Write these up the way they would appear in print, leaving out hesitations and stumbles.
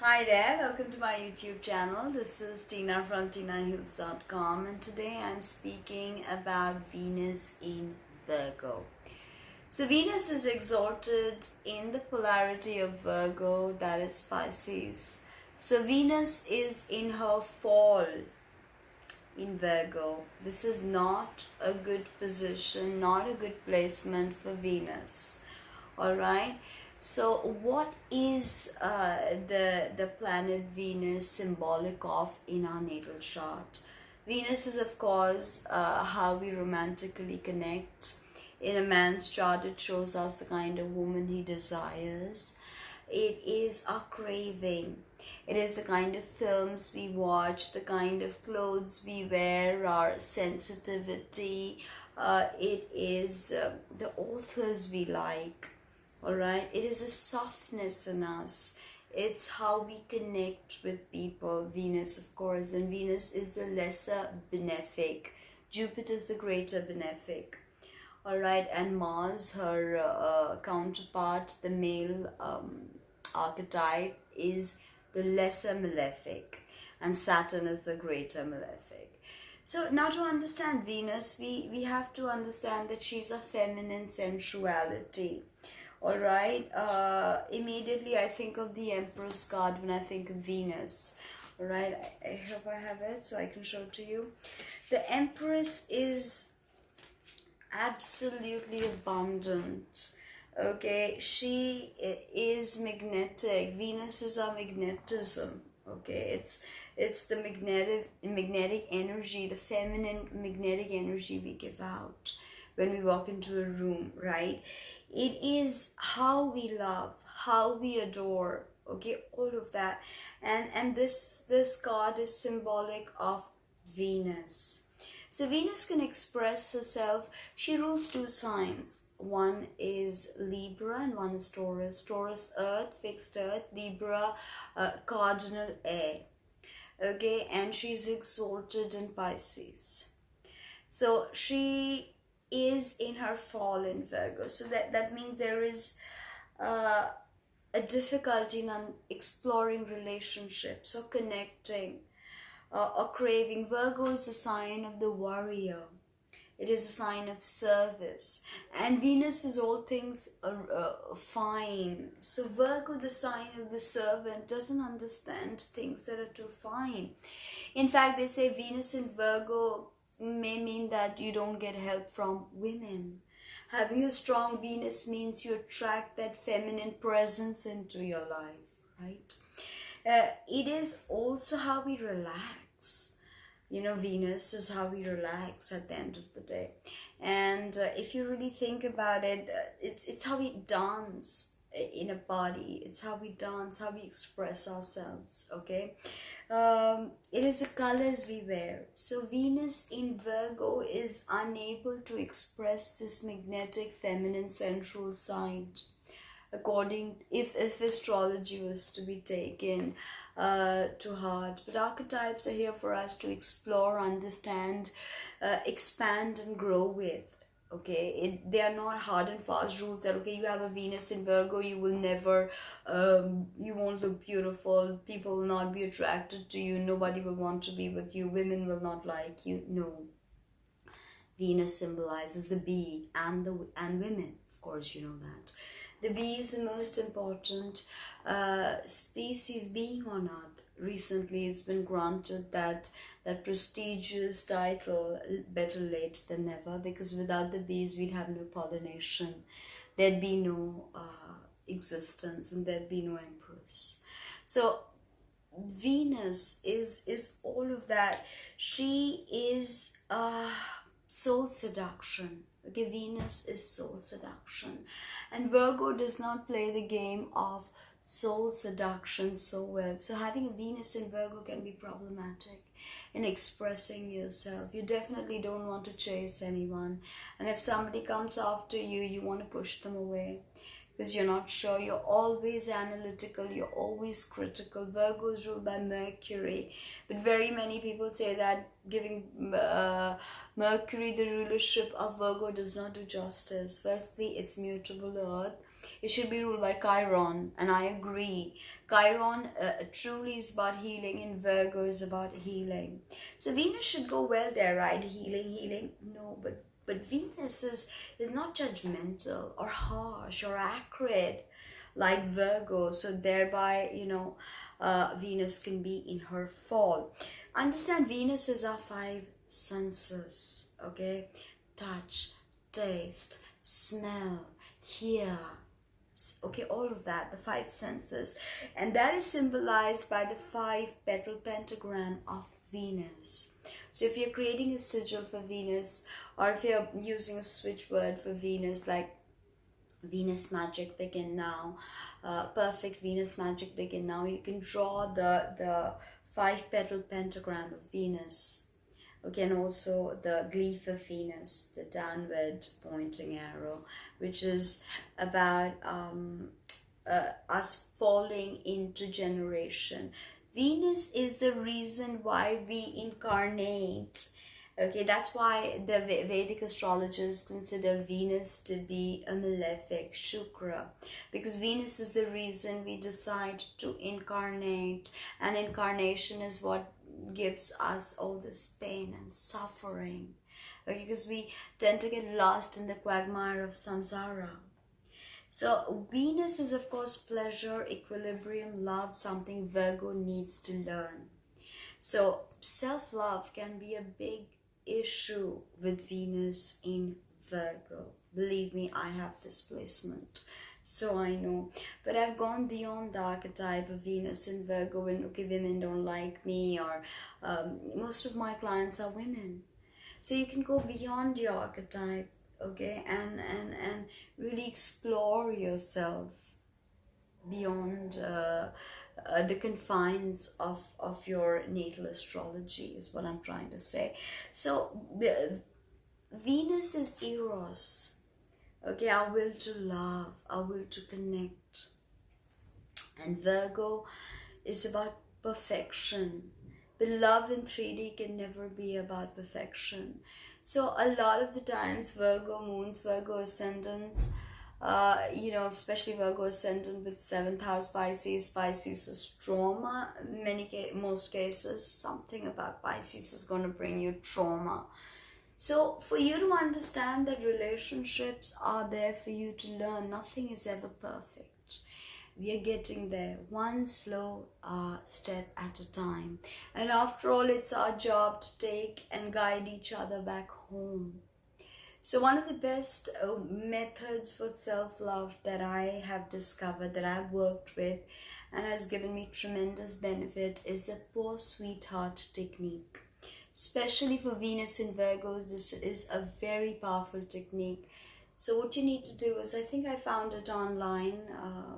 Hi there, welcome to my YouTube channel. This is Tina from TinaHills.com, and today I'm speaking about Venus in Virgo. So Venus is exalted in the polarity of Virgo, that is Pisces. So Venus is in her fall in Virgo. This is not a good position, not a good placement for Venus. All right. So, what is the planet Venus symbolic of in our natal chart? Venus is, of course, how we romantically connect. In a man's chart, it shows us the kind of woman he desires. It is our craving. It is the kind of films we watch, the kind of clothes we wear, our sensitivity. It is the authors we like. All right, it is a softness in us. It's how we connect with people. Venus, of course, and Venus is the lesser benefic. Jupiter is the greater benefic. All right, and Mars, her counterpart, the male archetype, is the lesser malefic, and Saturn is the greater malefic. So now to understand Venus, we have to understand that she's a feminine sensuality. All right, immediately I think of the Empress card when I think of Venus. All right, I hope I have it so I can show it to you. The Empress is absolutely abundant. Okay, she is magnetic. Venus is our magnetism. Okay, it's the magnetic energy, the feminine magnetic energy we give out when we walk into a room, right? It is how we love, how we adore, okay, all of that. And this card is symbolic of Venus. So Venus can express herself. She rules two signs. One is Libra and one is Taurus. Taurus earth, fixed earth. Libra cardinal air. Okay, and she's exalted in Pisces. So she is in her fall in Virgo. So that means there is a difficulty in exploring relationships or connecting or craving. Virgo is a sign of the warrior. It is a sign of service. And Venus is all things fine. So Virgo, the sign of the servant, doesn't understand things that are too fine. In fact, they say Venus in Virgo may mean that you don't get help from women. Having a strong Venus means you attract that feminine presence into your life, right? It is also how we relax. You know, Venus is how we relax at the end of the day. And if you really think about it, it's how we dance in a body. It's how we dance, how we express ourselves, okay? It is the colors we wear. So Venus in Virgo is unable to express this magnetic feminine sensual side, according if astrology was to be taken to heart. But archetypes are here for us to explore, understand, expand and grow with. Okay, they are not hard and fast rules that okay, you have a Venus in Virgo, you will never you won't look beautiful, people will not be attracted to you, nobody will want to be with you, women will not like you. No, Venus symbolizes the bee and women, of course, you know that. The bee is the most important species being on earth. Recently, it's been granted that prestigious title, better late than never, because without the bees, we'd have no pollination. There'd be no existence, and there'd be no empress. So Venus is all of that. She is soul seduction. Okay, Venus is soul seduction. And Virgo does not play the game of soul seduction so well. So having a Venus in Virgo can be problematic in expressing yourself. You definitely don't want to chase anyone. And if somebody comes after you, you want to push them away because you're not sure. You're always analytical, you're always critical. Virgo is ruled by Mercury, but very many people say that giving Mercury the rulership of Virgo does not do justice. Firstly, it's mutable earth. It should be ruled by Chiron, and I agree. Chiron truly is about healing, and Virgo is about healing. So Venus should go well there, right? Healing, healing. No, but Venus is not judgmental or harsh or acrid like Virgo. So thereby, Venus can be in her fall. Understand, Venus is our five senses, okay? Touch, taste, smell, hear, okay, all of that, the five senses. And that is symbolized by the five petal pentagram of Venus. So if you're creating a sigil for Venus, or if you're using a switch word for Venus, like Venus magic begin now, perfect Venus magic begin now, you can draw the five petal pentagram of Venus. Okay, and also the glyph of Venus, the downward pointing arrow, which is about us falling into generation. Venus is the reason why we incarnate. Okay, that's why the Vedic astrologers consider Venus to be a malefic, Shukra, because Venus is the reason we decide to incarnate, and incarnation is what gives us all this pain and suffering. Okay, because we tend to get lost in the quagmire of samsara. So Venus is, of course, pleasure, equilibrium, love, something Virgo needs to learn. So self-love can be a big issue with Venus in Virgo. Believe me, I have this placement, so I know. But I've gone beyond the archetype of Venus in Virgo, and okay, women don't like me, or most of my clients are women. So you can go beyond your archetype, okay, and really explore yourself beyond the confines of your natal astrology, is what I'm trying to say. So Venus is Eros, okay, our will to love, our will to connect. And Virgo is about perfection. The love in 3D can never be about perfection. So a lot of the times Virgo moons, Virgo ascendants, especially Virgo ascendant with 7th house Pisces. Pisces is trauma. Most cases, something about Pisces is going to bring you trauma. So for you to understand that relationships are there for you to learn, nothing is ever perfect. We are getting there, one slow step at a time. And after all, it's our job to take and guide each other back home. So one of the best methods for self-love that I have discovered, that I've worked with and has given me tremendous benefit, is the poor sweetheart technique. Especially for Venus in Virgos, this is a very powerful technique. So what you need to do is, I think I found it online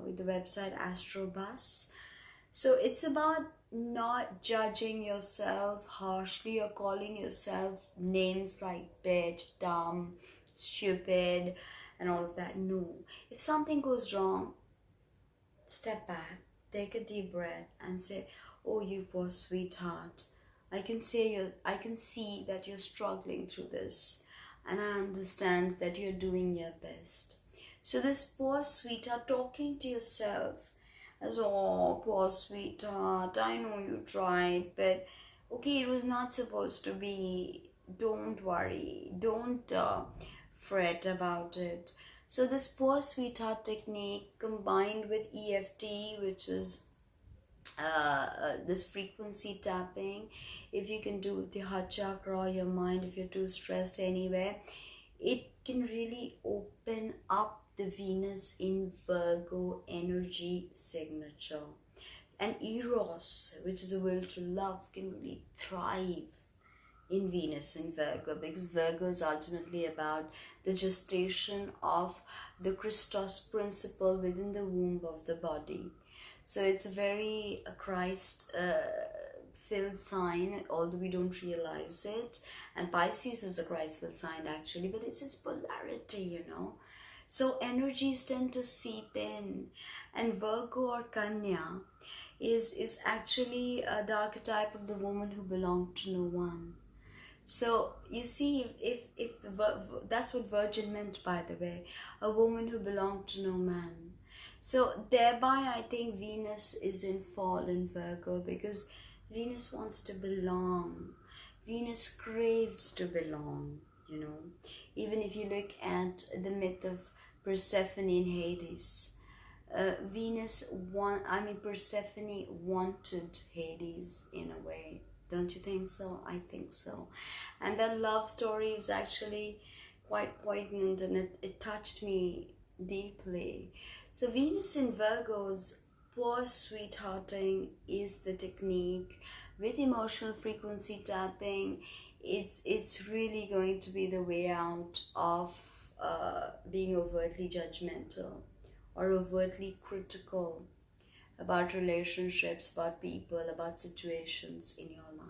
with the website Astrobus. So it's about not judging yourself harshly or calling yourself names like bitch, dumb, stupid, and all of that. No. If something goes wrong, step back, take a deep breath and say, oh, you poor sweetheart. I can see that you're struggling through this, and I understand that you're doing your best. So this poor sweetheart, talking to yourself as, oh, poor sweetheart, I know you tried, but okay, it was not supposed to be. Don't worry, don't fret about it. So this poor sweetheart technique combined with EFT, which is this frequency tapping, if you can do with your heart chakra or your mind, if you're too stressed anywhere, it can really open up the Venus in Virgo energy signature. And Eros, which is a will to love, can really thrive in Venus in Virgo, because Virgo is ultimately about the gestation of the Christos principle within the womb of the body. So it's a very Christ filled sign, although we don't realize it. And Pisces is a Christ filled sign actually, but it's its polarity, So energies tend to seep in, and Virgo or Kanya is actually the archetype of the woman who belonged to no one. So you see, if that's what virgin meant, by the way, a woman who belonged to no man. So thereby, I think Venus is in fall in Virgo because Venus wants to belong. Venus craves to belong. You know, even if you look at the myth of Persephone in Hades, Persephone wanted Hades in a way. Don't you think so? I think so. And that love story is actually quite poignant, and it touched me deeply. So Venus in Virgo's poor sweethearting is the technique with emotional frequency tapping. It's really going to be the way out of being overtly judgmental or overtly critical about relationships, about people, about situations in your life.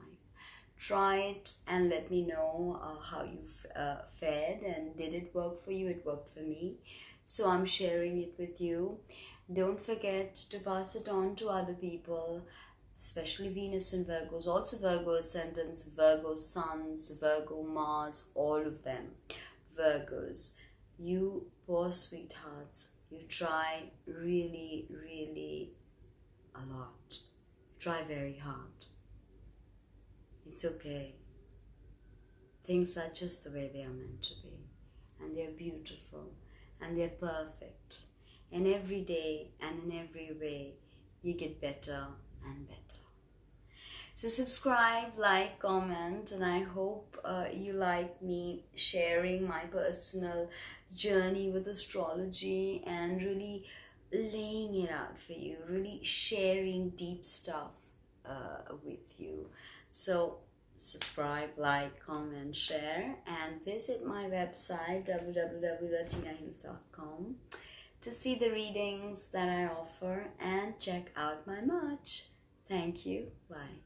Try it and let me know how you fared, and did it work for you? It worked for me, so I'm sharing it with you. Don't forget to pass it on to other people, especially Venus and Virgos, also Virgo ascendants, Virgo suns, Virgo Mars, all of them. Virgos, you poor sweethearts, you try really, really a lot. Try very hard. It's okay. Things are just the way they are meant to be. And they're beautiful. And they're perfect. And every day and in every way, you get better and better. So subscribe, like, comment, and I hope you like me sharing my personal journey with astrology and really laying it out for you, really sharing deep stuff with you. So subscribe, like, comment, share, and visit my website www.tinahills.com to see the readings that I offer and check out my merch. Thank you. Bye.